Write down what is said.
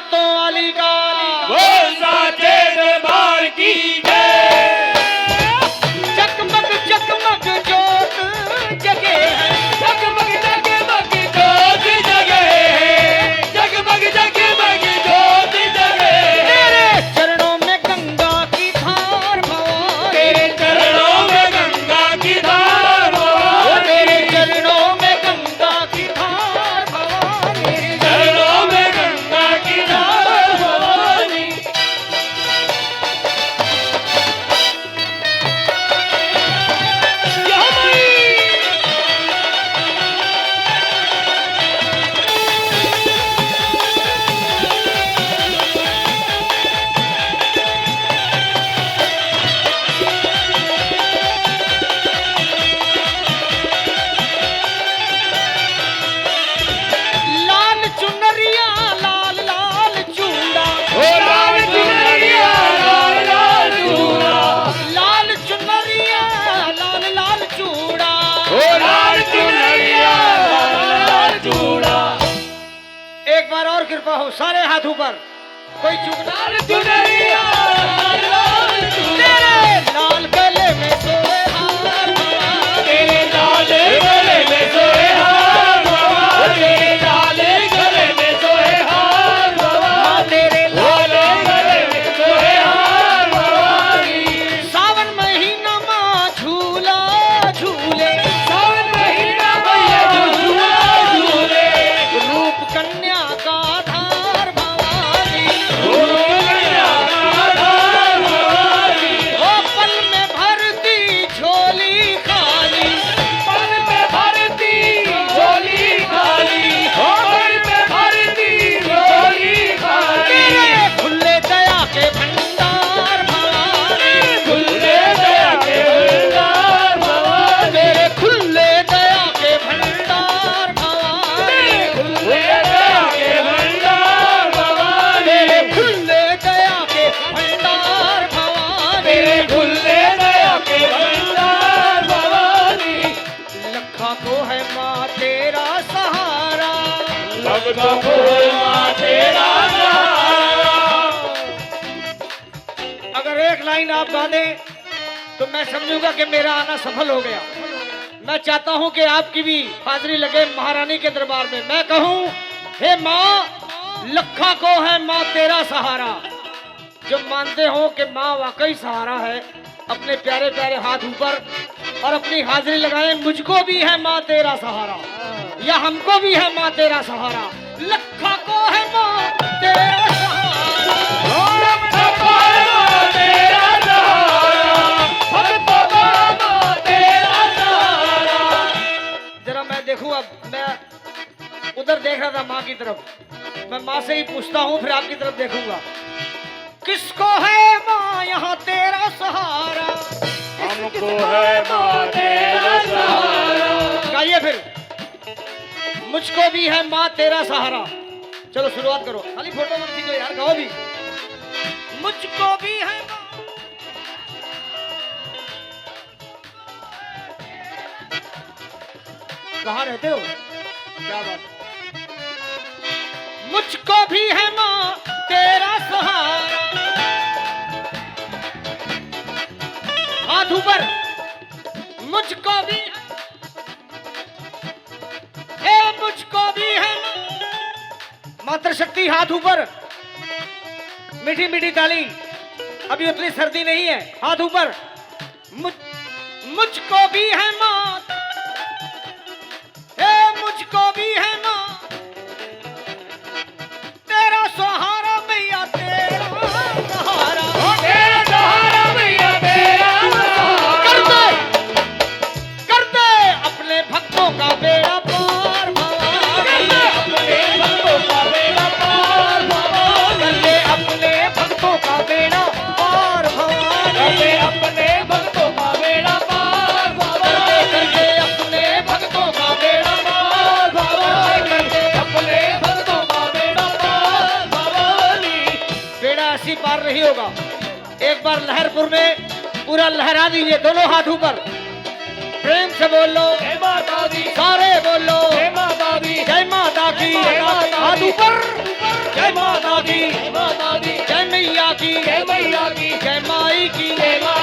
बातों वाली का बोल साचे दरबार की जय। जगमग जगमग जोत जगे जगमग जगमग जोत जगे, जगमग जगमग जोत जगे। तेरे चरणों में गंगा की धार भवानी, तेरे चरणों में गंगा की धार भवानी, तेरे चरणों में गंगा की धार भवानी, चरणों में गंगा की धार भवानी। लाल चुनरिया लाल लाल चूड़ा, ओ लाल चुनरिया लाल लाल चूड़ा, लाल चुनरिया लाल लाल चूड़ा। ओ लाल चुनरिया लाल लाल चूड़ा। एक बार और कृपा हो, सारे हाथ ऊपर, कोई चूक ना। लाल चुनरिया लाल लाल चूड़ा, तेरे लाल गले में सोए हार भवानी, तेरे लाल गले में सोए हार भवानी, तेरे लाल गले में सोए हार भवानी, तेरे लाल गले में सोए हार भवानी। सावन महीना माँ झूला झूले, सावन महीना मैया झूला झूले, रूप कन्या का धार भवानी, ओ मैया का धार भवानी। वो पल में भरती झोली खाली, पल में भरती झोली खाली, ओ पल में भरती झोली खाली। तेरे खुले दया के भंडार भवानी, खुले दया के भंडार भवानी, तेरे खुले दया के भंडार भवानी, खुले दया के भंडार भवानी, तेरे खुले दया के भंडार भवानी। तेरे खुले दया के भंडार भवानी। लखा को है माँ तेरा सहारा, लगता कोई माँ तेरा सहारा। अगर एक लाइन आप गा दें तो मैं समझूंगा कि मेरा आना सफल हो गया। मैं चाहता हूं कि आपकी भी हाजिरी लगे महारानी के दरबार में। मैं कहूं, हे माँ लखा को है माँ तेरा सहारा। जो मानते हो कि माँ वाकई सहारा है, अपने प्यारे प्यारे हाथ ऊपर और अपनी हाजिरी लगाएं। मुझको भी है माँ तेरा सहारा, या हमको भी है माँ तेरा सहारा। लखा को है माँ तेरा सहारा, लगता कोई माँ तेरा सहारा, लगता कोई माँ तेरा सहारा। जरा मैं देखूं, अब मैं उधर देख रहा था माँ की तरफ, मैं माँ से ही पूछता हूँ फिर आपकी तरफ देखूंगा। किसको है माँ यहाँ तेरा सहारा? हमको है माँ तेरा सहारा। गाइए फिर, मुझको भी है माँ तेरा सहारा। चलो शुरुआत करो, खाली फोटो मत खींचो यार, गाओ भी। मुझको भी है माँ, कहाँ रहते हो? क्या बात है? मुझको भी है माँ तेरा सहारा। हाथ ऊपर, मुझको भी है, मुझको भी है मातृशक्ति। हाथ ऊपर, मीठी मीठी ताली। अभी उतनी सर्दी नहीं है, हाथ ऊपर। मुझको भी है माँ, मुझको भी है माँ तेरा सहारा मैया, तेरा सहारा। तेरा सहारा मैया तेरा सहारा। कर दे अपने भक्तों का बेड़ा पार भवानी, अपने भक्तों का बेड़ा पार भवानी, कर दे अपने भक्तों का बेड़ा पार भवानी, अपने भक्तों का बेड़ा पार भवानी, कर दे अपने भक्तों का बेड़ा पार भवानी, अपने भक्तों का बेड़ा पार भवानी। बेड़ा ऐसी पार नहीं होगा। एक बार लहरपुर में पूरा लहरा दीजिए, दोनों हाथ ऊपर, प्रेम से बोलो, जय माता दी, सारे बोलो, जय माता दी, जय माता की। जय माता हाथ दी। ऊपर, जय माता माता दी, जय माता दी, जय मैया की जय मैया की, जय माई की जय माई